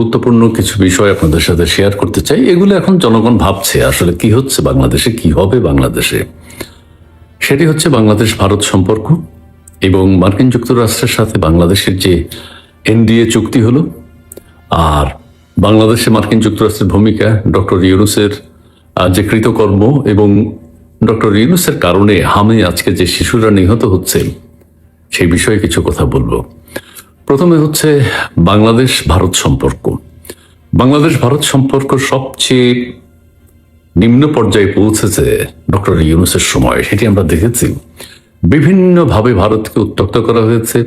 গুরুত্বপূর্ণ কিছু বিষয় আপনাদের সাথে শেয়ার করতে চাই। এগুলো এখন জনগণ ভাবছে আসলে কি হচ্ছে বাংলাদেশে, কি হবে বাংলাদেশে। সেটি হচ্ছে বাংলাদেশ ভারত সম্পর্ক এবং মার্কিন যুক্তরাষ্ট্রের সাথে বাংলাদেশের যে এনডিএ চুক্তি হলো, আর বাংলাদেশে মার্কিন যুক্তরাষ্ট্রের ভূমিকা, ডক্টর ইউনূসের যে কৃতকর্ম এবং ডক্টর ইউনূসের কারণে হামে আজকে যে শিশুরা নিহত হচ্ছে সেই বিষয়ে কিছু কথা বলবো। প্রথমে হচ্ছে বাংলাদেশ ভারত সম্পর্ক। বাংলাদেশ ভারত সম্পর্ক সবচেয়ে নিম্ন পর্যায়ে পৌঁছেছে ডক্টর ইউনূসের সময়, সেটি আমরা দেখেছি। বিভিন্নভাবে ভারতকে উত্তক্ত করা হয়েছে।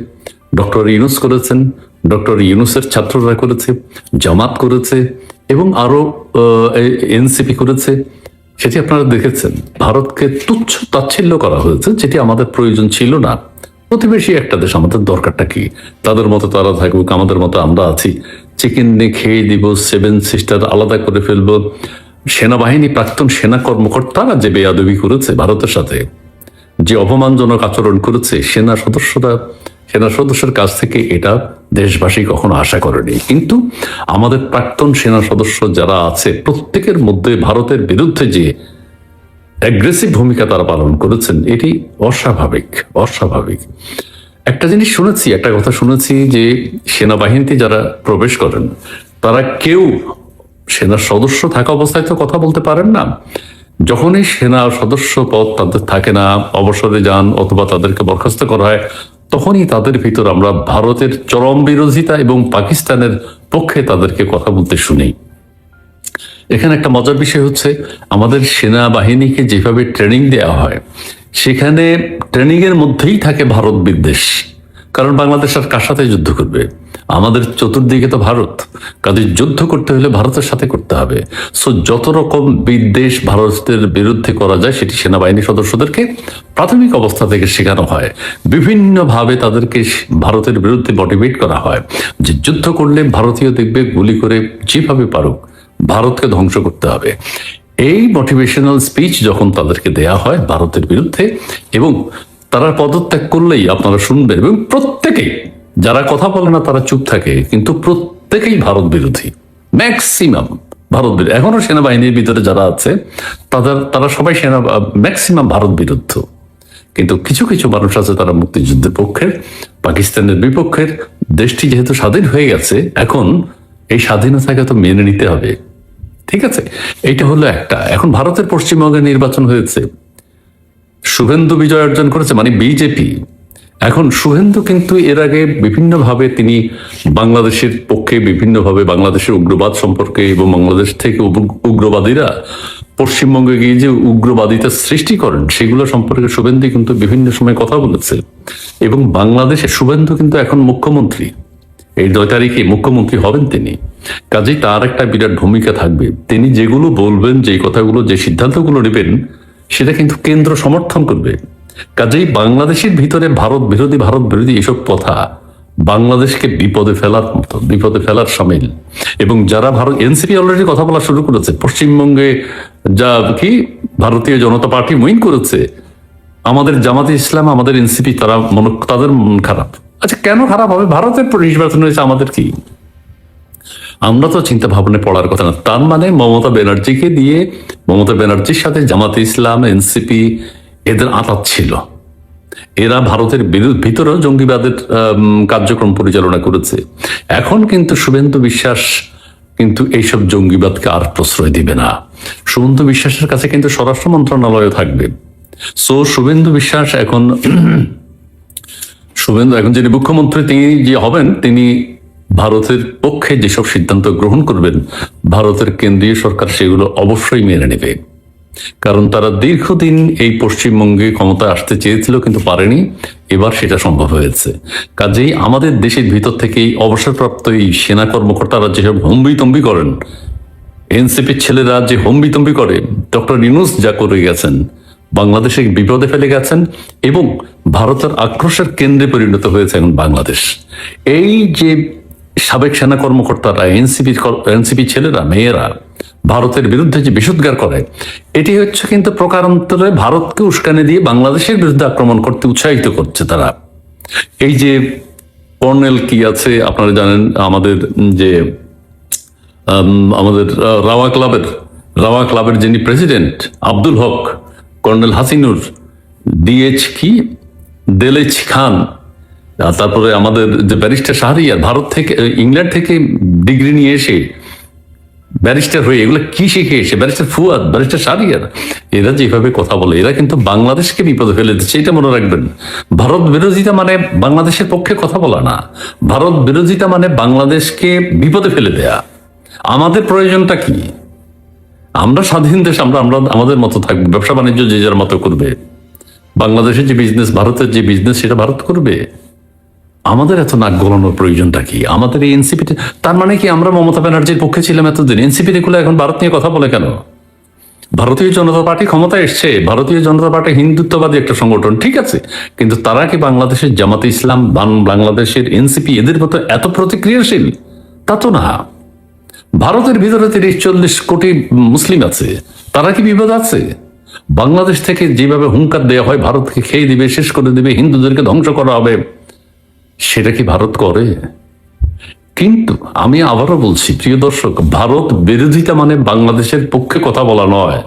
ডক্টর ইউনূস করেছেন, ডক্টর ইউনূসের ছাত্ররা করেছে, জামাত করেছে এবং আরো এনসিপি করেছে। সেটি আপনারা দেখেছেন। ভারতকে তুচ্ছ তাচ্ছিল্য করা হয়েছে, যেটি আমাদের প্রয়োজন ছিল না। প্রতিবেশী একটা দেশ, আমাদের দরকারটা কি? তাদের মতো তারা থাকুক, আমাদের মতো আমরা আছি। চিকেন নিয়ে খেয়ে দিব, সেভেন সিস্টার আলাদা করে ফেলবো। সেনাবাহিনী প্রাক্তন সেনা কর্মকর্তারা যে বেয়াদবি করেছে ভারতের সাথে, যে অপমানজনক আচরণ করেছে সেনা সদস্যের কাছ থেকে, এটা দেশবাসী কখনো আশা করেনি। কিন্তু আমাদের প্রাক্তন সেনা সদস্য যারা আছে প্রত্যেকের মধ্যে ভারতের বিরুদ্ধে যে অ্যাগ্রেসিভ ভূমিকা তারা পালন করেছেন, এটি অস্বাভাবিক। একটা কথা শুনেছি যে সেনাবাহিনীতে যারা প্রবেশ করেন তারা কেউ সেনার সদস্য থাকা অবস্থায় তো কথা বলতে পারেন না। যখনই সেনা সদস্য পদ তাদের থাকে না, অবসরে যান অথবা তাদেরকে বরখাস্ত করা হয়, তখনই তাদের ভিতর আমরা ভারতের চরম বিরোধিতা এবং পাকিস্তানের পক্ষে তাদেরকে কথা বলতে শুনি। এখানে একটা মজার বিষয় হচ্ছে, আমাদের সেনাবাহিনীকে যেভাবে ট্রেনিং দেওয়া হয়, সেখানে ট্রেনিং এর মধ্যেই থাকে ভারত বিদ্বেষ। কারণ বাংলাদেশ আর কার সাথে যুদ্ধ করবে? আমাদের চতুর্দিকে তো ভারত, কাজে যুদ্ধ করতে হলে ভারতের সাথে করতে হবে। সো যত রকম বিদ্বেষ ভারতের বিরুদ্ধে করা যায়, সেটি সেনাবাহিনী সদস্যদেরকে প্রাথমিক অবস্থা থেকে শেখানো হয়। বিভিন্নভাবে তাদেরকে ভারতের বিরুদ্ধে মোটিভেট করা হয় যে যুদ্ধ করলে ভারতীয় দেখবে গুলি করে যেভাবে পারুক ভারতকে ধ্বংস করতে হবে। এই মোটিভেশনাল স্পিচ যখন তাদেরকে দেয়া হয় ভারতের বিরুদ্ধে, এবং তারা পদত্যাগ করলেই আপনারা শুনবেন, এবং প্রত্যেকেই, যারা কথা বলে না তারা চুপ থাকে, কিন্তু প্রত্যেকেই ভারত বিরোধী, ম্যাক্সিমাম ভারত বিরোধী। এখনো সেনাবাহিনীর ভিতরে যারা আছে তারা সবাই ম্যাক্সিমাম ভারত বিরুদ্ধ। কিন্তু কিছু কিছু মানুষ আছে তারা মুক্তিযুদ্ধের পক্ষের, পাকিস্তানের বিপক্ষের। দেশটি যেহেতু স্বাধীন হয়ে গেছে, এখন এই স্বাধীনতাকে তো মেনে নিতে হবে, ঠিক আছে? এইটা হলো একটা। এখন ভারতের পশ্চিমবঙ্গে নির্বাচন হয়েছে, শুভেন্দু বিজয় অর্জন করেছে, মানে বিজেপি। এখন শুভেন্দু কিন্তু এর আগে বিভিন্নভাবে তিনি বাংলাদেশের পক্ষে, বিভিন্নভাবে বাংলাদেশের উগ্রবাদ সম্পর্কে এবং বাংলাদেশ থেকে উগ্রবাদীরা পশ্চিমবঙ্গে গিয়ে যে উগ্রবাদিতা সৃষ্টি করেন সেগুলো সম্পর্কে শুভেন্দু কিন্তু বিভিন্ন সময় কথা বলেছে। এবং বাংলাদেশে শুভেন্দু কিন্তু এখন মুখ্যমন্ত্রী, এই 9 তারিখে মুখ্যমন্ত্রী হবেন তিনি। কাজেই তার একটা বিরাট ভূমিকা থাকবে। তিনি যেগুলো বলবেন, যে কথাগুলো, যে সিদ্ধান্তগুলো নেবেন, সেটা কিন্তু কেন্দ্র সমর্থন করবে। কাজেই বাংলাদেশের ভিতরে ভারত বিরোধী এসব কথা বাংলাদেশকে বিপদে ফেলার সামিল। এবং যারা এনসিপি অলরেডি কথা বলা শুরু করেছে পশ্চিমবঙ্গে, যা কি ভারতীয় জনতা পার্টি মুইন করেছে, আমাদের জামাতে ইসলাম, আমাদের এনসিপি, তাদের মন খারাপ। আচ্ছা, কেন খারাপ হবে? ভারতের নির্বাচন হয়েছে, আমাদের কি? আমরা তো চিন্তা ভাবনায় পড়ার কথা না। তার মানে মমতা ব্যানার্জির সাথে জামাতে ইসলাম, এনসিপি এদের আঁতাত ছিল। এরা ভারতের ভিতরেও জঙ্গিবাদের কার্যক্রম পরিচালনা করেছে। এখন কিন্তু শুভেন্দু বিশ্বাস কিন্তু এইসব জঙ্গিবাদকে আর প্রশ্রয় দিবে না। শুভেন্দু বিশ্বাসের কাছে কিন্তু স্বরাষ্ট্র মন্ত্রণালয় থাকবে। সো শুভেন্দু এখন যিনি মুখ্যমন্ত্রী, তিনি যে হবেন, তিনি ভারতের পক্ষে যেসব সিদ্ধান্ত গ্রহণ করবেন, ভারতের কেন্দ্রীয় সরকার সেগুলো অবশ্যই মেনে নেবে। কারণ তারা দীর্ঘদিন এই পশ্চিমবঙ্গে ক্ষমতায় আসতে চেয়েছিল, কিন্তু পারেনি। এবার সেটা সম্ভব হয়েছে। কাজেই আমাদের দেশের ভিতর থেকেই অবসরপ্রাপ্ত এই সেনা কর্মকর্তারা যেসব হম্বিতম্বি করেন, এনসিপির ছেলেরা যে হম্বিতম্বি করে, ডক্টর ইউনূস যা করে গেছেন, বাংলাদেশে বিপদে ফেলে গেছেন এবং ভারতের আক্রোশের কেন্দ্রে পরিণত হয়েছে এখন বাংলাদেশ। এই যে সাবেক সেনা কর্মকর্তারা, এনসিপি ছেলেরা, মেয়েরা ভারতের বিরুদ্ধে যে বিষোদ্গার করে, এটি হচ্ছে কিন্তু প্রকারান্তরে ভারতকে উস্কানি দিয়ে বাংলাদেশের বিরুদ্ধে আক্রমণ করতে উৎসাহিত করছে তারা। এই যে কর্নেল কি আছে আপনারা জানেন, আমাদের যে আমাদের রাওয়া ক্লাবের যিনি প্রেসিডেন্ট আব্দুল হক, কর্নেল হাসিনুর, ডিএইচ কি দেলেচ খান, আর তারপরে আমাদের যে ব্যারিস্টার শাহরিয়ার, ভারত থেকে ইংল্যান্ড থেকে ডিগ্রি নিয়ে এসে ব্যারিস্টার হয়ে এগুলো কি শিখে এসে, ব্যারিস্টার ফুয়াদ, ব্যারিস্টার শাহরিয়ার, এরা যেভাবে কথা বলে এরা কিন্তু বাংলাদেশকে বিপদে ফেলে দিচ্ছে, এটা মনে রাখবেন। ভারত বিরোধিতা মানে বাংলাদেশের পক্ষে কথা বলা না, ভারত বিরোধিতা মানে বাংলাদেশকে বিপদে ফেলে দেয়া। আমাদের প্রয়োজনটা কি? আমরা স্বাধীন দেশ, আমরা আমরা আমাদের মতো থাকবো, ব্যবসা বাণিজ্য যে যার মতো করবে, বাংলাদেশের যে বিজনেস, ভারতের যে বিজনেস সেটা ভারত করবে। আমাদের এত নাক গলানোর প্রয়োজনটা কি? আমাদের এই এনসিপি, তার মানে কি আমরা মমতা ব্যানার্জির পক্ষে ছিলাম এতদিন? এনসিপি গুলো এখন ভারত নিয়ে কথা বলে কেন? ভারতীয় জনতা পার্টি ক্ষমতায় এসছে, ভারতীয় জনতা পার্টি হিন্দুত্ববাদী একটা সংগঠন, ঠিক আছে, কিন্তু তারা কি বাংলাদেশের জামাতে ইসলাম, বাংলাদেশের এনসিপি এদের মতো এত প্রতিক্রিয়াশীল? তা তো না। ভারতের ভিতরে 30-40 কোটি মুসলিম আছে, তারা কি বিপদ আছে? বাংলাদেশ থেকে যেভাবে হুঙ্কার দেওয়া হয় ভারতকে খেয়ে দিবে, শেষ করে দিবে, হিন্দুদেরকে ধ্বংস করা হবে, সেটা কি ভারত করে? কিন্তু আমি আবারও বলছি প্রিয় দর্শক, ভারত বিরোধিতা মানে বাংলাদেশের পক্ষে কথা বলা নয়।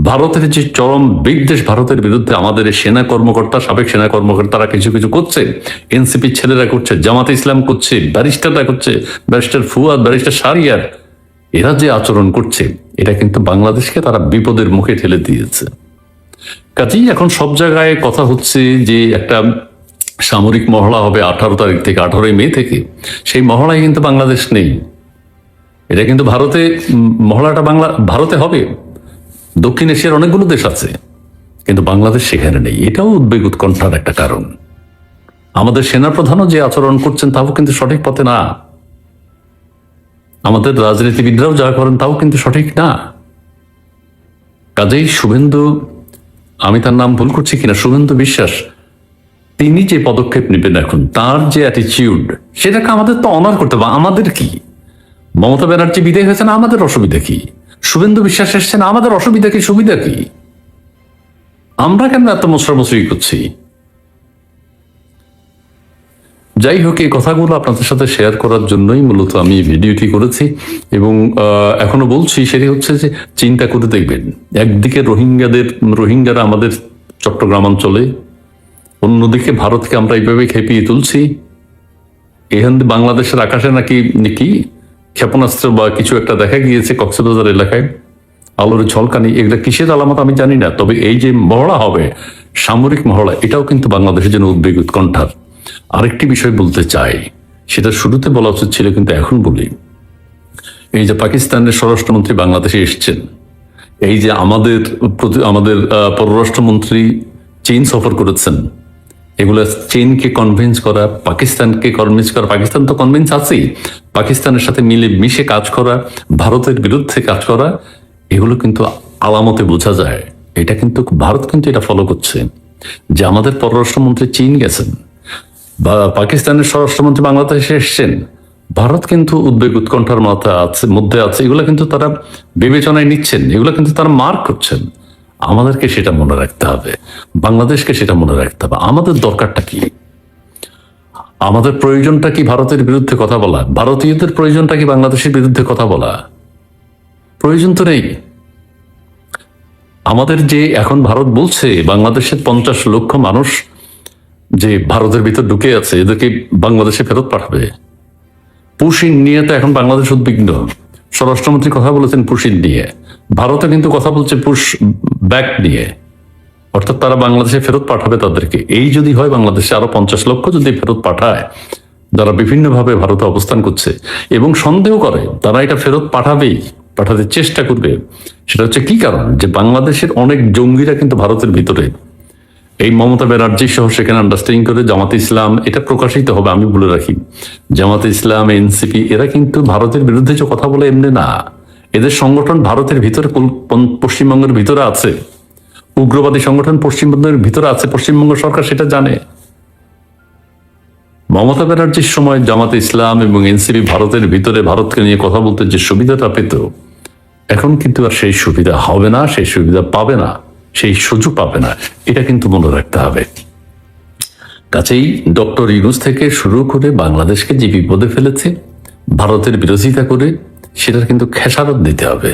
ভারতের যে চরম বিদ্বেষ ভারতের বিরুদ্ধে আমাদের সেনা কর্মকর্তা, সাবেক সেনা কর্মকর্তারা কিছু কিছু করছে, এনসিপি ছেলেরা করছে, জামাতে ইসলাম করছে, ব্যারিস্টাররা করছে, ব্যারিস্টার ফুয়াদ, ব্যারিস্টার শাহরিয়ার, এরা যে আচরণ করছে এটা কিন্তু বাংলাদেশকে তারা বিপদের মুখে ঠেলে দিয়েছে। কাজেই এখন সব জায়গায় কথা হচ্ছে যে একটা সামরিক মহড়া হবে 18 তারিখ থেকে, 18 মে থেকে। সেই মহড়ায় কিন্তু বাংলাদেশ নেই, এটা কিন্তু ভারতে, মহড়াটা ভারতে হবে। দক্ষিণ এশিয়ার অনেকগুলো দেশ আছে, কিন্তু বাংলাদেশ সেখানে নেই। এটাও উদ্বেগ উৎকণ্ঠার একটা কারণ। আমাদের সেনাপ্রধানও যে আচরণ করছেন তাও কিন্তু সঠিক পথে না, আমাদের রাজনীতিবিদরাও যা করেন তাও কিন্তু সঠিক না। কাজেই শুভেন্দু, আমি তার নাম ভুল করছি কিনা, শুভেন্দু বিশ্বাস, তিনি যে পদক্ষেপ নেবেন এখন, তার যে অ্যাটিচিউড, সেটাকে আমাদের তো অনার করতে হবে। আমাদের কি? মমতা ব্যানার্জি বিদায় হয়েছে না, আমাদের অসুবিধা কি? শুভেন্দু বিশ্বাস এসছেন, আমাদের অসুবিধা কি, সুবিধা কি? আমরা কেন এত মশরামশরি করছি? যাই হোক, এই কথাগুলো আপনাদের সাথে শেয়ার করার জন্যই মূলত আমি ভিডিওটি করেছি, এবং এখনো বলছি, সেটি হচ্ছে যে চিন্তা করে দেখবেন, একদিকে রোহিঙ্গারা আমাদের চট্টগ্রাম অঞ্চলে, অন্যদিকে ভারতকে আমরা এইভাবে খেপিয়ে তুলছি। এখান বাংলাদেশের আকাশে নাকি নাকি ক্ষেপণাস্ত্র বা কিছু একটা দেখা গিয়েছে কক্সবাজার এলাকায়, আলোর ঝলকানি, এগুলো কিসের আলামত আমি জানি না। তবে এই যে মহড়া হবে, সামরিক মহড়া, এটাও কিন্তু বাংলাদেশের জন্য উদ্বেগ উৎকণ্ঠার। আরেকটি বিষয় বলতে চাই, সেটা শুরুতে বলা উচিত ছিল কিন্তু এখন বলি। এই যে পাকিস্তানের স্বরাষ্ট্রমন্ত্রী বাংলাদেশে এসছেন, এই যে আমাদের পররাষ্ট্রমন্ত্রী চীন সফর করেছেন, এগুলো চীনকে কনভিন্স করা, পাকিস্তানকে কনভিন্স করা, পাকিস্তান তো কনভিন্স আছেই, পাকিস্তানের সাথে মিলে মিশে কাজ করা, ভারতের বিরুদ্ধে কাজ করা, এগুলো কিন্তু আলামতে বোঝা যায়। এটা কিন্তু ভারত কিন্তু এটা ফলো করছে, যে আমাদের পররাষ্ট্রমন্ত্রী চীন গেছেন বা পাকিস্তানের স্বরাষ্ট্রমন্ত্রী বাংলাদেশে এসছেন, ভারত কিন্তু উদ্বেগ উৎকণ্ঠার মধ্যে আছে। এগুলো কিন্তু তারা বিবেচনায় নিচ্ছেন, এগুলো কিন্তু তারা মার্ক করছেন। আমাদেরকে সেটা মনে রাখতে হবে, বাংলাদেশকে সেটা মনে রাখতে হবে। আমাদের দরকারটা কি? আমাদের প্রয়োজনটা কি ভারতের বিরুদ্ধে কথা বলা? ভারতীয়দের প্রয়োজনটা কি বাংলাদেশের বিরুদ্ধে কথা বলা? প্রয়োজন তো নেই। আমাদের যে এখন ভারত বলছে বাংলাদেশের 50 লক্ষ মানুষ যে ভারতের ভিতর ঢুকে আছে, এদেরকে বাংলাদেশে ফেরত পাঠাবে। পুশিন নিয়ে তো এখন বাংলাদেশ উদ্বিগ্ন। স্বরাষ্ট্রমন্ত্রী কথা বলেছেন পুশিন নিয়ে, ভারতে কিন্তু কথা বলছে পুশ ব্যাক নিয়ে, অর্থাৎ তারা বাংলাদেশে ফেরত পাঠাবে তাদেরকে। এই যদি হয়, বাংলাদেশে আরো 50 লক্ষ যদি ফেরত পাঠায়, যারা বিভিন্নভাবে ভারতে অবস্থান করছে এবং সন্দেহ করে, তারা এটা ফেরত পাঠাবেই, পাঠাতে চেষ্টা করবে। সেটা হচ্ছে কি কারণ? যে বাংলাদেশের অনেক জঙ্গিরা কিন্তু ভারতের ভিতরে, এই মমতা ব্যানার্জি সহ সেখানে আন্ডারস্ট্যান্ডিং করে জামাতে ইসলাম, এটা প্রকাশিত হবে, আমি বলে রাখি, জামাতে ইসলাম, এনসিপি, এরা কিন্তু ভারতের বিরুদ্ধে যে কথা বলে এমনি না, এদের সংগঠন ভারতের ভিতরে, পশ্চিমবঙ্গের ভিতরে আছে, উগ্রবাদী সংগঠন পশ্চিমবঙ্গের ভিতরে আছে, পশ্চিমবঙ্গ সরকার সেটা জানে। মমতা ব্যানার্জির সময় জামাতে ইসলাম এবং এনসিপি ভারতের ভিতরে ভারতকে নিয়ে কথা বলতে যে সুবিধাটা পেত, এখন কিন্তু আর সেই সুবিধা হবে না, সেই সুবিধা পাবে না, সেই সুযোগ পাবে না। এটা কিন্তু মনে রাখতে হবে। কাছেই ডক্টর ইউনূস থেকে শুরু করে বাংলাদেশকে যে বিপদে ফেলেছে ভারতের বিরোধিতা করে, সেটার কিন্তু খেসারত দিতে হবে।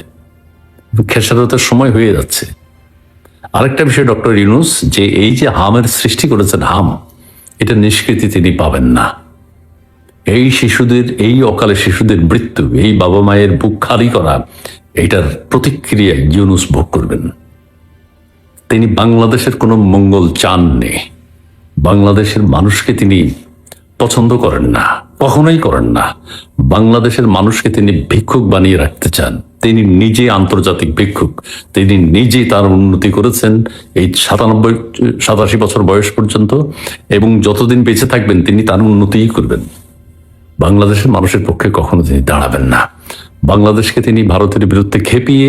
খেসারতের সময় হয়ে যাচ্ছে। আরেকটা বিষয় ডক্টর ইউনূস, যে এই যে হামের সৃষ্টি করেছেন, হাম, এটা নিষ্কৃতি তিনি পাবেন না। এই শিশুদের, এই অকালে শিশুদের মৃত্যু, এই বাবা মায়ের বুক খালি করা, এইটার প্রতিক্রিয়া ইউনূস ভোগ করবেন। তিনি বাংলাদেশের কোনো মঙ্গল চাননি। বাংলাদেশের মানুষকে তিনি পছন্দ করেন না, কখনোই করেন না। বাংলাদেশের মানুষকে তিনি ভিক্ষুক বানিয়ে রাখতে চান। তিনি নিজে আন্তর্জাতিক ভিক্ষুক। তিনি নিজে তার উন্নতি করেছেন এই 87 বছর বয়স পর্যন্ত, এবং যতদিন বেঁচে থাকবেন তিনি তার উন্নতিই করবেন। বাংলাদেশের মানুষের পক্ষে কখনো তিনি দাঁড়াবেন না। বাংলাদেশকে তিনি ভারতের বিরুদ্ধে খেপিয়ে,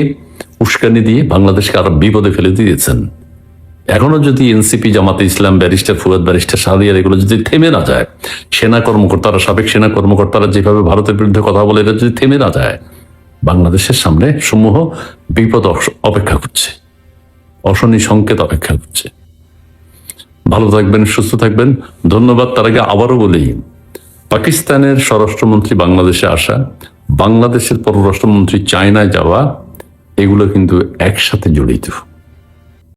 উস্কানি দিয়ে বাংলাদেশকে আরো বিপদে ফেলে দিয়েছেন। এখনো যদি এনসিপি, জামাতে ইসলাম, ব্যারিস্টার ফুয়াদ, ব্যারিস্টার শাহরিয়ার, এগুলো যদি থেমে না যায়, সেনা কর্মকর্তারা, সাবেক সেনা কর্মকর্তারা যেভাবে ভারতের বিরুদ্ধে কথা বলে, এটা যদি থেমে না যায়, বাংলাদেশের সামনে সমূহ বিপদ অপেক্ষা করছে, অশনি সংকেত অপেক্ষা করছে। ভালো থাকবেন, সুস্থ থাকবেন, ধন্যবাদ। তার আগে আবারও বলি, পাকিস্তানের স্বরাষ্ট্রমন্ত্রী বাংলাদেশে আসা, বাংলাদেশের পররাষ্ট্রমন্ত্রী চায়নায় যাওয়া, এগুলো কিন্তু একসাথে জড়িত।